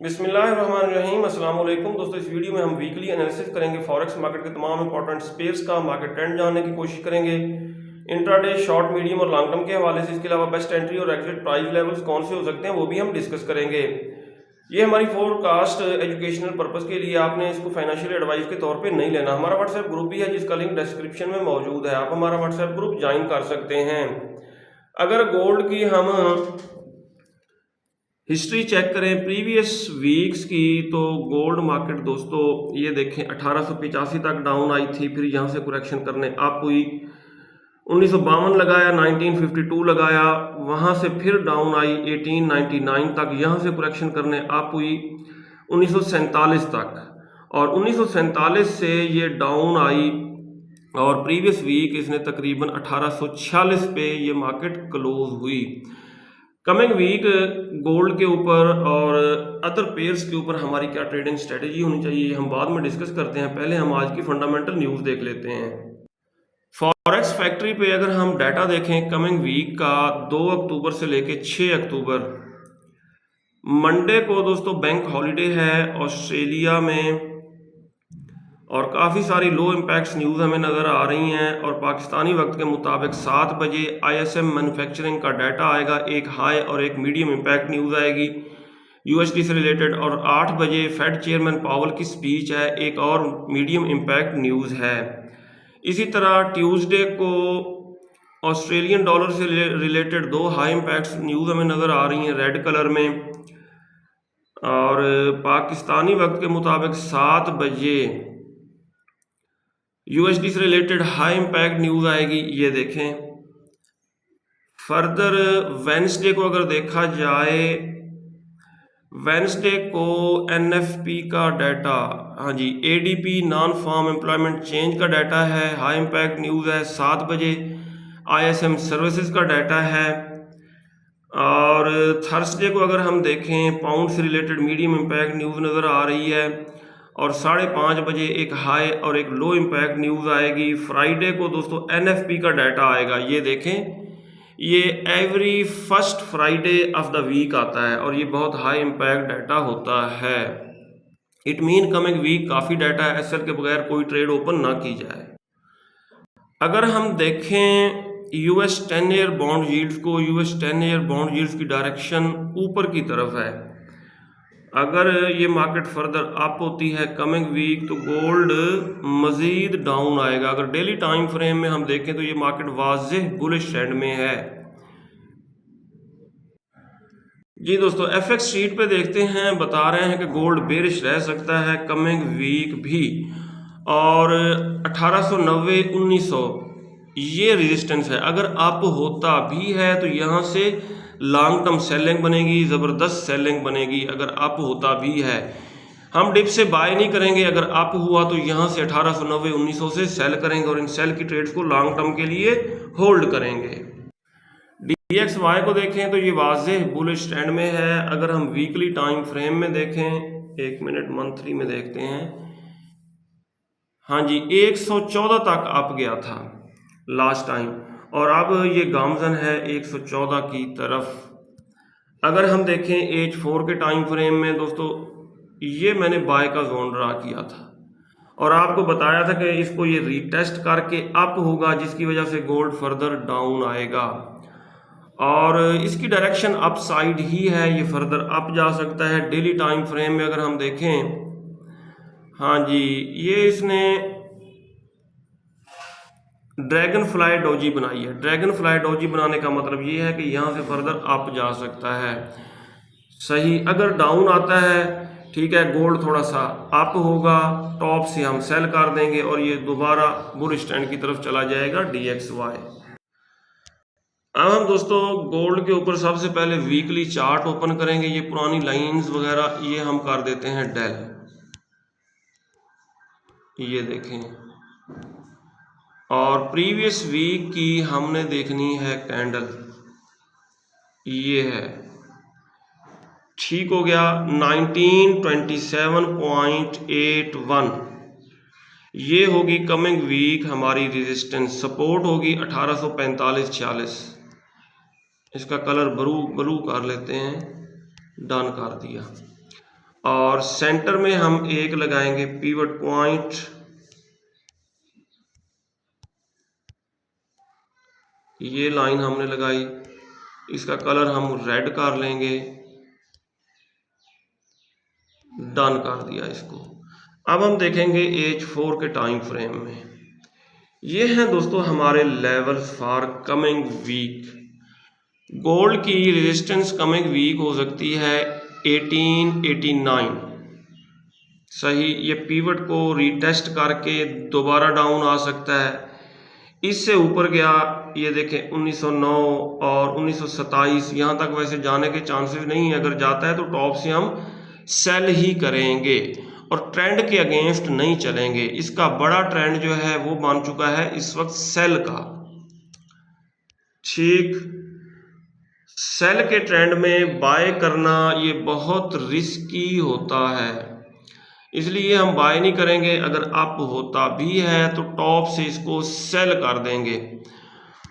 बिस्मिल्लाहिर्रहमानिर्रहीम अस्सलाम वालेकुम दोस्तों। इस वीडियो में हम वीकली एनालिसिस करेंगे, फॉरेक्स मार्केट के तमाम इंपॉर्टेंट स्पेयर्स का मार्केट ट्रेंड जानने की कोशिश करेंगे, इंट्राडे शॉर्ट मीडियम और लॉन्ग टर्म के हवाले से। इसके अलावा बेस्ट एंट्री और एग्जिट प्राइस लेवल्स कौन से हो सकते हैं वो भी हम डिस्कस करेंगे। ये हमारी फोरकास्ट एजुकेशनल पर्पस के लिए, आपने इसको फाइनेंशियल एडवाइस के तौर पे नहीं लेना। हमारा व्हाट्सएप ग्रुप भी है जिसका लिंक डिस्क्रिप्शन में मौजूद है, आप हमारा व्हाट्सएप ग्रुप ज्वाइन कर सकते हैं। अगर गोल्ड की हम हिस्ट्री चेक करें प्रीवियस वीक्स की, तो गोल्ड मार्केट दोस्तों ये देखें 1885 तक डाउन आई थी, फिर यहाँ से करेक्शन करने अप हुई, 1952 लगाया, 1952 लगाया, वहाँ से फिर डाउन आई 1899 तक, यहाँ से करेक्शन करने अप हुई 1947 तक, और 1947 से ये डाउन आई और प्रीवियस वीक इसने तकरीबन 1846 पे ये मार्केट क्लोज हुई। कमिंग वीक गोल्ड के ऊपर और अदर पेयर्स के ऊपर हमारी क्या ट्रेडिंग स्ट्रेटेजी होनी चाहिए हम बाद में डिस्कस करते हैं। पहले हम आज की फंडामेंटल न्यूज़ देख लेते हैं। फॉरेक्स फैक्ट्री पे अगर हम डाटा देखें कमिंग वीक का 2 अक्टूबर से लेके 6 अक्टूबर, मंडे को दोस्तों बैंक हॉलिडे है ऑस्ट्रेलिया में, और काफ़ी सारी लो इम्पैक्ट्स न्यूज़ हमें नज़र आ रही हैं। और पाकिस्तानी वक्त के मुताबिक 7 बजे ISM मैन्युफैक्चरिंग का डाटा आएगा, एक हाई और एक मीडियम इम्पैक्ट न्यूज़ आएगी USD से रिलेटेड, और 8 बजे फेड चेयरमैन पावल की स्पीच है, एक और मीडियम इम्पैक्ट न्यूज़ है। इसी तरह ट्यूसडे को ऑस्ट्रेलियन डॉलर से रिलेटेड 2 हाई इम्पैक्ट न्यूज़ हमें नज़र आ रही हैं रेड कलर में, और पाकिस्तानी वक्त के मुताबिक 7 बजे USD से रिलेटेड हाई इम्पैक्ट न्यूज़ आएगी, ये देखें। फर्दर वेंसडे को अगर देखा जाए, वेंसडे को NFP का डाटा, हाँ जी ADP non farm employment change का डाटा है, हाई इम्पैक्ट न्यूज़ है। 7 बजे ISM सर्विसेज का डाटा है, और थर्सडे को अगर हम देखें पाउंड से रिलेटेड मीडियम इम्पैक्ट न्यूज़ नज़र आ रही है, और 5:30 बजे एक हाई और एक लो इम्पैक्ट न्यूज़ आएगी। फ्राइडे को दोस्तों NFP का डाटा आएगा, ये देखें, ये every first Friday of the week आता है और ये बहुत हाई इम्पैक्ट डाटा होता है। इट मीन कमिंग वीक काफ़ी डाटा है, SL के बगैर कोई ट्रेड ओपन ना की जाए। अगर हम देखें US 10 ईयर बॉन्ड यील्ड्स को, US 10 ईयर बॉन्ड यील्ड्स की डायरेक्शन ऊपर की तरफ है। अगर ये मार्केट फर्दर अप होती है कमिंग वीक तो गोल्ड मज़ीद डाउन आएगा। अगर डेली टाइम फ्रेम में हम देखें तो ये मार्केट वाज़ेह बुलिश ट्रेंड में है। जी दोस्तों FX शीट पे देखते हैं, बता रहे हैं कि गोल्ड बेरिश रह सकता है कमिंग वीक भी, और 1890-1900 ये रेजिस्टेंस है। अगर अप होता भी है तो यहाँ से लॉन्ग टर्म सेलिंग बनेगी, ज़बरदस्त सेलिंग बनेगी। अगर अप होता भी है, हम डिप से बाय नहीं करेंगे, अगर अप हुआ तो यहाँ से 1890-1900 से सेल करेंगे और इन सेल की ट्रेड्स को लॉन्ग टर्म के लिए होल्ड करेंगे। DXY को देखें तो ये वाज़ेह बुलिश ट्रेंड में है। अगर हम वीकली टाइम फ्रेम में देखें, 1 मिनट मंथली में देखते हैं, हाँ जी 114 तक अप गया था लास्ट टाइम, और अब ये गामजन है 114 की तरफ। अगर हम देखें H4 के टाइम फ्रेम में दोस्तों, ये मैंने बाय का जोन ड्रा किया था और आपको बताया था कि इसको ये रीटेस्ट करके अप होगा, जिसकी वजह से गोल्ड फर्दर डाउन आएगा, और इसकी डायरेक्शन अप साइड ही है, ये फर्दर अप जा सकता है। डेली टाइम फ्रेम में अगर हम देखें, हाँ जी ये इसने ड्रैगन फ्लाई डोजी बनाई है। ड्रैगन फ्लाई डोजी बनाने का मतलब ये है कि यहाँ से फर्दर अप जा सकता है। सही, अगर डाउन आता है ठीक है, गोल्ड थोड़ा सा अप होगा, टॉप से हम सेल कर देंगे और ये दोबारा बुलिश ट्रेंड की तरफ चला जाएगा DXY। अब हम दोस्तों गोल्ड के ऊपर सबसे पहले वीकली चार्ट ओपन करेंगे। ये पुरानी लाइंस वगैरह ये हम कर देते हैं डेल, ये देखें, और प्रीवियस वीक की हमने देखनी है कैंडल, ये है, ठीक हो गया 1927.81, ये होगी कमिंग वीक हमारी रेजिस्टेंस। सपोर्ट होगी 1845-46। इसका कलर ब्लू कर लेते हैं, डन कर दिया। और सेंटर में हम एक लगाएंगे पिवट पॉइंट। ये लाइन हमने लगाई, इसका कलर हम रेड कर लेंगे, डन कर दिया इसको। अब हम देखेंगे H4 के टाइम फ्रेम में। ये हैं दोस्तों हमारे levels for coming week. Gold की रेजिस्टेंस कमिंग वीक हो सकती है 1889, सही। ये पीवट को रीटेस्ट करके दोबारा डाउन आ सकता है। इससे ऊपर गया, ये देखें 1909 और 1927, यहाँ तक वैसे जाने के चांसेस नहीं है। अगर जाता है तो टॉप से हम सेल ही करेंगे और ट्रेंड के अगेंस्ट नहीं चलेंगे। इसका बड़ा ट्रेंड जो है वो बन चुका है इस वक्त सेल का, ठीक। सेल के ट्रेंड में बाय करना ये बहुत रिस्की होता है, इसलिए हम बाय नहीं करेंगे। अगर अप होता भी है तो टॉप से इसको सेल कर देंगे।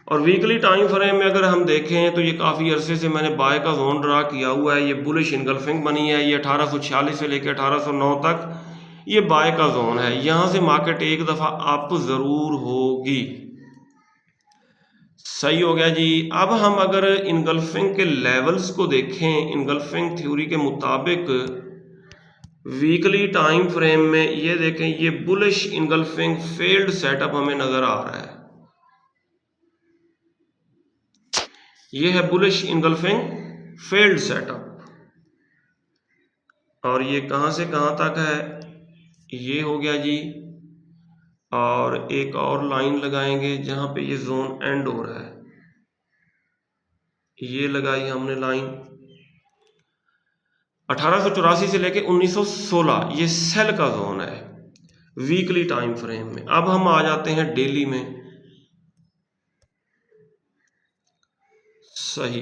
और वीकली टाइम फ्रेम में अगर हम देखें तो ये काफ़ी अरसे से मैंने बाय का जोन ड्रा किया हुआ है। ये बुलिश इनगल्फिंग बनी है, ये 1846 से लेकर 1809 तक ये बाय का जोन है। यहाँ से मार्केट एक दफ़ा अप ज़रूर होगी, सही हो गया जी। अब हम अगर इनगल्फिंग के लेवल्स को देखें, इनगल्फिंग थ्योरी के मुताबिक वीकली टाइम फ्रेम में ये देखें, ये बुलिश इनगल्फिंग फेल्ड सेटअप हमें नजर आ रहा है। ये है बुलिश इनगल्फिंग फेल्ड सेटअप। और ये कहां से कहां तक है, ये हो गया जी। और एक और लाइन लगाएंगे जहां पे ये जोन एंड हो रहा है, ये लगाई हमने लाइन 1884 से लेके 1916, ये सेल का जोन है वीकली टाइम फ्रेम में। अब हम आ जाते हैं डेली में, सही।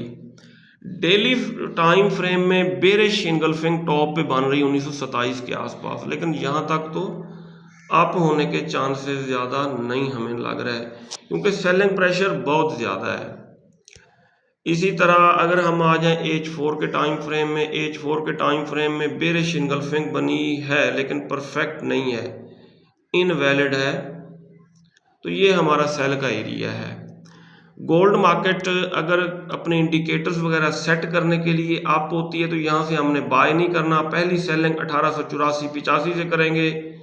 डेली टाइम फ्रेम में बेरिश इनगल्फिंग टॉप पे बन रही 1927 के आसपास, लेकिन यहां तक तो अप होने के चांसेस ज़्यादा नहीं हमें लग रहा है, क्योंकि सेलिंग प्रेशर बहुत ज़्यादा है। इसी तरह अगर हम आ जाएं H4 के टाइम फ्रेम में, H4 के टाइम फ्रेम में बेरिश इनगल्फिंग बनी है लेकिन परफेक्ट नहीं है, इनवैलिड है, तो ये हमारा सेल का एरिया है। गोल्ड मार्केट अगर अपने इंडिकेटर्स वगैरह सेट करने के लिए अप होती है तो यहाँ से हमने बाय नहीं करना। पहली सेलिंग 1884-85 से करेंगे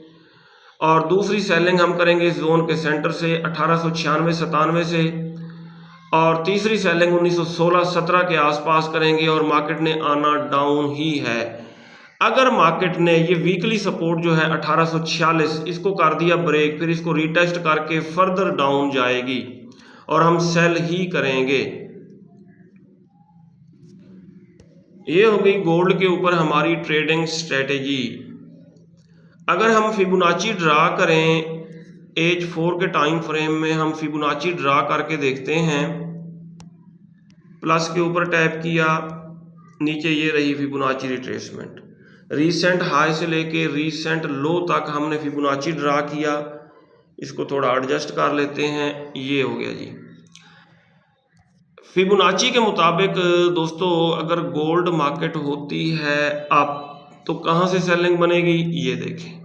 और दूसरी सेलिंग हम करेंगे इस जोन के सेंटर से 1896-97 से, और तीसरी सेलिंग 1916-17 के आसपास करेंगे और मार्केट ने आना डाउन ही है। अगर मार्केट ने ये वीकली सपोर्ट जो है 1846 इसको कर दिया ब्रेक, फिर इसको रीटेस्ट करके फर्दर डाउन जाएगी और हम सेल ही करेंगे। ये हो गई गोल्ड के ऊपर हमारी ट्रेडिंग स्ट्रेटेजी। अगर हम फिबोनाची ड्रा करें H4 के टाइम फ्रेम में, हम फिबोनाची ड्रा करके देखते हैं। प्लस के ऊपर टैप किया, नीचे ये रही फिबोनाची रिट्रेसमेंट। रीसेंट हाई से लेके रीसेंट लो तक हमने फिबोनाची ड्रा किया। इसको थोड़ा एडजस्ट कर लेते हैं, ये हो गया जी। फिबोनाची के मुताबिक दोस्तों अगर गोल्ड मार्केट होती है अप तो कहां से सेलिंग बनेगी, ये देखें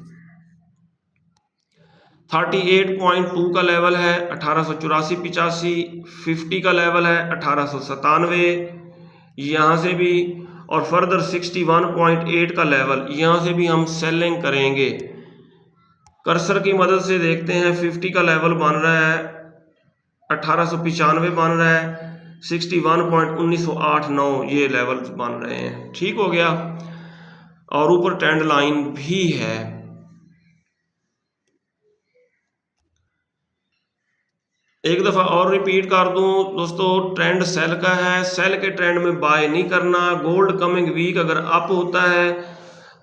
38.2 का लेवल है 1884-85, 50 का लेवल है 1897 यहाँ से भी, और फर्दर 61.8 का लेवल यहाँ से भी हम सेलिंग करेंगे। कर्सर की मदद से देखते हैं, 50 का लेवल बन रहा है 1895 बन रहा है, 61.1989 ये लेवल बन रहे हैं, ठीक हो गया। और ऊपर ट्रेंड लाइन भी है। एक दफ़ा और रिपीट कर दूं दोस्तों, ट्रेंड सेल का है, सेल के ट्रेंड में बाय नहीं करना। गोल्ड कमिंग वीक अगर अप होता है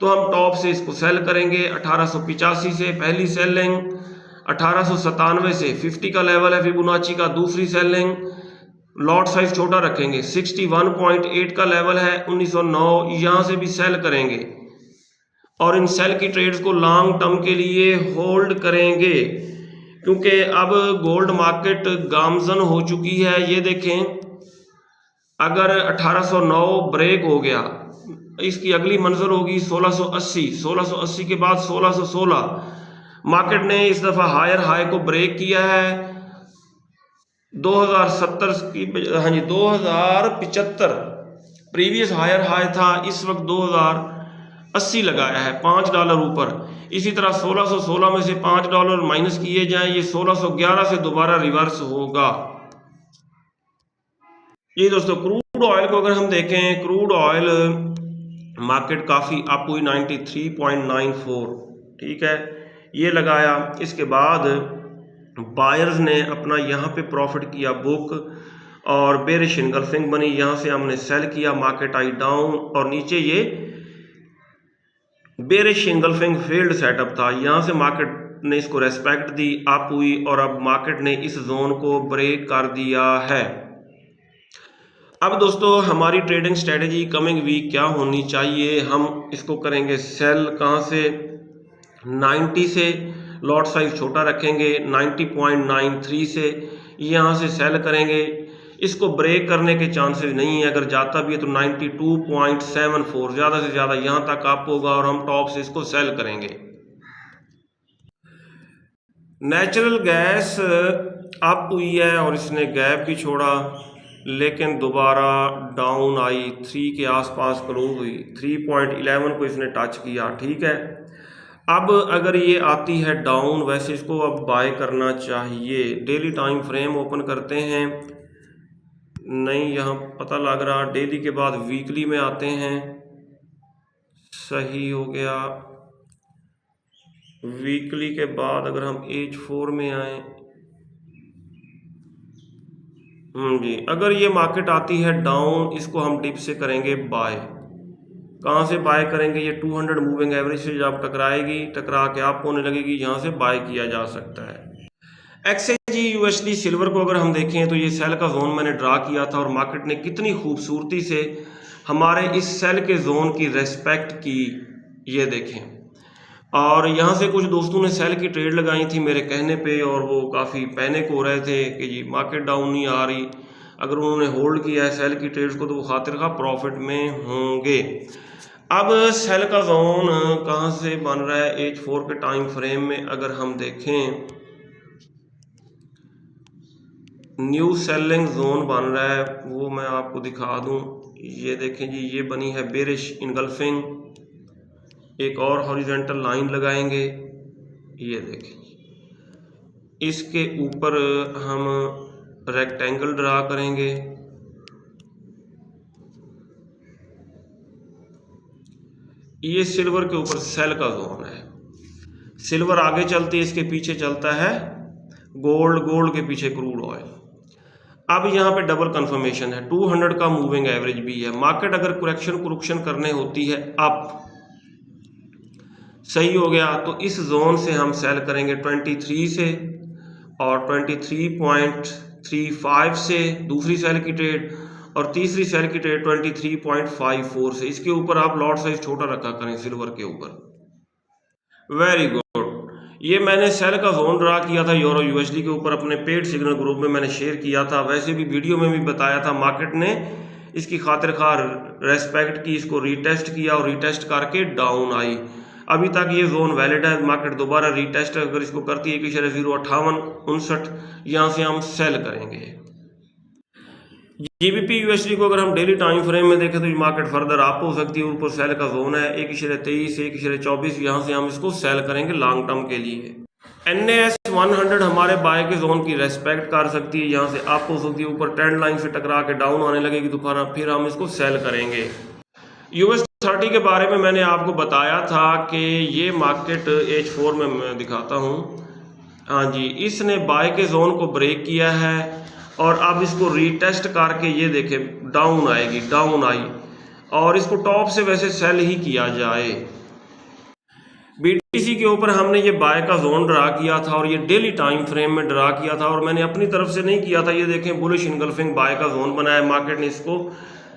तो हम टॉप से इसको सेल करेंगे 1885 से पहली सेलिंग, 1897 से 50 का लेवल है फिबोनाची का दूसरी सेलिंग, लॉट साइज छोटा रखेंगे, 61.8 का लेवल है 1909 यहाँ से भी सेल करेंगे और इन सेल की ट्रेड्स को लॉन्ग टर्म के लिए होल्ड करेंगे, क्योंकि अब गोल्ड मार्केट गामजन हो चुकी है। ये देखें अगर 1809 ब्रेक हो गया इसकी अगली मंजिल होगी 1680, 1680 के बाद 1616। मार्केट ने इस दफ़ा हायर हाई को ब्रेक किया है 2070 की, हाँ जी 2075 प्रीवियस हायर हाई था, इस वक्त 2080 लगाया है, $5 ऊपर। इसी तरह 1616 में से $5 माइनस किए जाएं, ये 1611 से दोबारा रिवर्स होगा। ये दोस्तों क्रूड ऑयल को अगर हम देखें, क्रूड ऑयल मार्केट काफ़ी अप हुई 93.94, ठीक है, ये लगाया। इसके बाद बायर्स ने अपना यहाँ पे प्रॉफिट किया बुक और बेरिश इनगल्फिंग बनी, यहाँ से हमने सेल किया, मार्केट आई डाउन और नीचे ये बेरिश इनगल्फिंग फील्ड सेटअप था, यहाँ से मार्केट ने इसको रेस्पेक्ट दी, अप हुई और अब मार्केट ने इस जोन को ब्रेक कर दिया है। अब दोस्तों हमारी ट्रेडिंग स्ट्रेटेजी कमिंग वीक क्या होनी चाहिए, हम इसको करेंगे सेल कहाँ से, 90 से, लॉट साइज छोटा रखेंगे, 90.93 से यहाँ से सेल करेंगे। इसको ब्रेक करने के चांसेस नहीं है, अगर जाता भी है तो 92.74, ज़्यादा से ज़्यादा यहाँ तक अप होगा और हम टॉप से इसको सेल करेंगे। नेचुरल गैस अप हुई है और इसने गैप भी छोड़ा, लेकिन दोबारा डाउन आई, 3 के आसपास क्लोज हुई, 3.11 को इसने टच किया, ठीक है। अब अगर ये आती है डाउन, वैसे इसको अब बाय करना चाहिए। डेली टाइम फ्रेम ओपन करते हैं, नहीं यहाँ पता लग रहा, डेली के बाद वीकली में आते हैं, सही हो गया। वीकली के बाद अगर हम H4 में आए, जी, अगर ये मार्केट आती है डाउन, इसको हम डिप से करेंगे बाय। कहाँ से बाय करेंगे, ये 200 मूविंग एवरेज से जब टकराएगी, टकरा के आप होने लगेगी, यहाँ से बाय किया जा सकता है। XAG USD सिल्वर को अगर हम देखें तो ये सेल का जोन मैंने ड्रा किया था और मार्केट ने कितनी खूबसूरती से हमारे इस सेल के जोन की रेस्पेक्ट की, ये देखें। और यहाँ से कुछ दोस्तों ने सेल की ट्रेड लगाई थी मेरे कहने पे और वो काफ़ी पैनिक हो रहे थे कि जी मार्केट डाउन नहीं आ रही। अगर उन्होंने होल्ड किया है सेल की ट्रेड्स को तो वो खातिर खा प्रॉफिट में होंगे। अब सेल का जोन कहाँ से बन रहा है, H4 के टाइम फ्रेम में अगर हम देखें, न्यू सेलिंग जोन बन रहा है, वो मैं आपको दिखा दूं। ये देखें जी, ये बनी है बेरिश इनगल्फिंग, एक और हॉरिजॉन्टल लाइन लगाएंगे, ये देखें, इसके ऊपर हम रेक्टेंगल ड्रा करेंगे, ये सिल्वर के ऊपर सेल का जोन है। सिल्वर आगे चलती है, इसके पीछे चलता है गोल्ड, गोल्ड के पीछे क्रूड ऑयल। अब यहाँ पे डबल कंफर्मेशन है, 200 का मूविंग एवरेज भी है। मार्केट अगर कुरेक्शन करने होती है अप, सही हो गया, तो इस जोन से हम सेल करेंगे 23 से और 23.35 से दूसरी सेल की ट्रेड और तीसरी सेल की ट्रेड 23.54 से। इसके ऊपर आप लॉट साइज छोटा रखा करें सिल्वर के ऊपर। वेरी गुड, ये मैंने सेल का जोन ड्रा किया था यूरो USD के ऊपर, अपने पेड सिग्नल ग्रुप में मैंने शेयर किया था, वैसे भी वीडियो में भी बताया था। मार्केट ने इसकी खातिर खा रेस्पेक्ट की, इसको रीटेस्ट किया और रीटेस्ट करके डाउन आई। अभी तक ये जोन वैलिड है, मार्केट दोबारा रीटेस्ट अगर इसको करती है 1.05859, यहाँ से हम सेल करेंगे। GBP USD को अगर हम डेली टाइम फ्रेम में देखें तो ये मार्केट फर्दर अप हो सकती है, ऊपर सेल का जोन है 1.23 से 1.24, यहाँ से हम इसको सेल करेंगे लॉन्ग टर्म के लिए। NAS 100 हमारे बाय के जोन की रेस्पेक्ट कर सकती है, यहाँ से अप हो सकती है, ऊपर ट्रेंड लाइन से टकरा के डाउन आने लगेगी दोबारा, फिर हम इसको सेल करेंगे। US 30 के बारे में मैंने आपको बताया था कि ये मार्केट H4 में मैं दिखाता हूँ, हाँ जी, इसने बाय के जोन को ब्रेक किया है और अब इसको रीटेस्ट करके ये देखें डाउन आएगी, डाउन आई और इसको टॉप से वैसे सेल ही किया जाए। BTC के ऊपर हमने ये बाय का जोन ड्रा किया था और ये डेली टाइम फ्रेम में ड्रा किया था और मैंने अपनी तरफ से नहीं किया था, ये देखें बुलिश इनगल्फिंग बाय का जोन बनाया, मार्केट ने इसको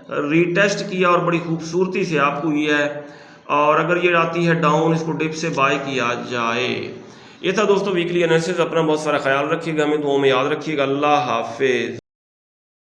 रीटेस्ट किया और बड़ी खूबसूरती से अप हुई है और अगर ये आती है डाउन, इसको डिप से बाय किया जाए। ये था दोस्तों वीकली एनालिसिस। अपना बहुत सारा ख्याल रखिएगा, हमें दुआ में याद रखिएगा। अल्लाह हाफिज।